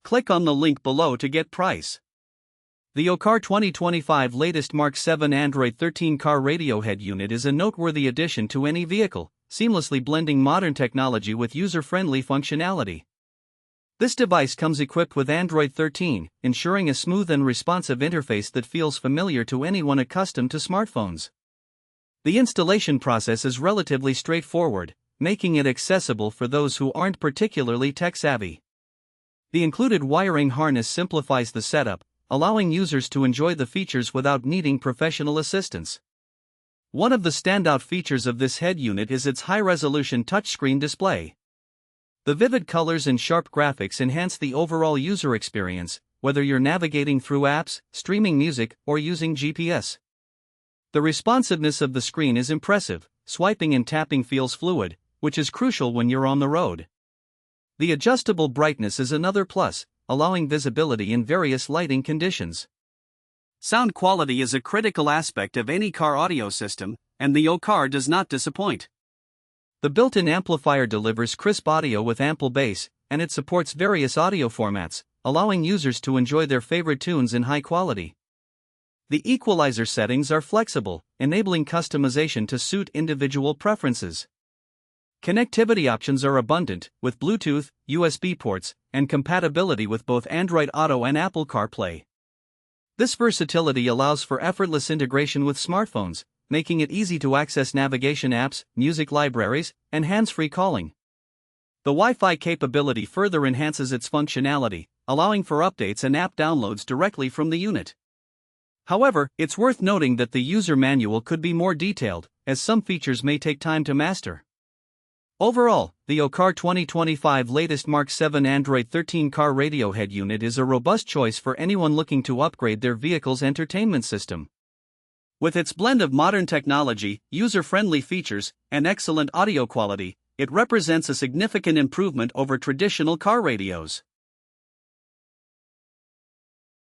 Click on the link below to get price. The AuCar 2025 latest Mark 7 Android 13 car radio head unit is a noteworthy addition to any vehicle, seamlessly blending modern technology with user-friendly functionality. This device comes equipped with Android 13, ensuring a smooth and responsive interface that feels familiar to anyone accustomed to smartphones. The installation process is relatively straightforward, making it accessible for those who aren't particularly tech-savvy. The included wiring harness simplifies the setup, allowing users to enjoy the features without needing professional assistance. One of the standout features of this head unit is its high-resolution touchscreen display. The vivid colors and sharp graphics enhance the overall user experience, whether you're navigating through apps, streaming music, or using GPS. The responsiveness of the screen is impressive, swiping and tapping feels fluid, which is crucial when you're on the road. The adjustable brightness is another plus, allowing visibility in various lighting conditions. Sound quality is a critical aspect of any car audio system, and the AuCar does not disappoint. The built-in amplifier delivers crisp audio with ample bass, and it supports various audio formats, allowing users to enjoy their favorite tunes in high quality. The equalizer settings are flexible, enabling customization to suit individual preferences. Connectivity options are abundant, with Bluetooth, USB ports, and compatibility with both Android Auto and Apple CarPlay. This versatility allows for effortless integration with smartphones, making it easy to access navigation apps, music libraries, and hands-free calling. The Wi-Fi capability further enhances its functionality, allowing for updates and app downloads directly from the unit. However, it's worth noting that the user manual could be more detailed, as some features may take time to master. Overall, the AuCar 2025 latest Mark 7 Android 13 car radio head unit is a robust choice for anyone looking to upgrade their vehicle's entertainment system. With its blend of modern technology, user-friendly features, and excellent audio quality, it represents a significant improvement over traditional car radios.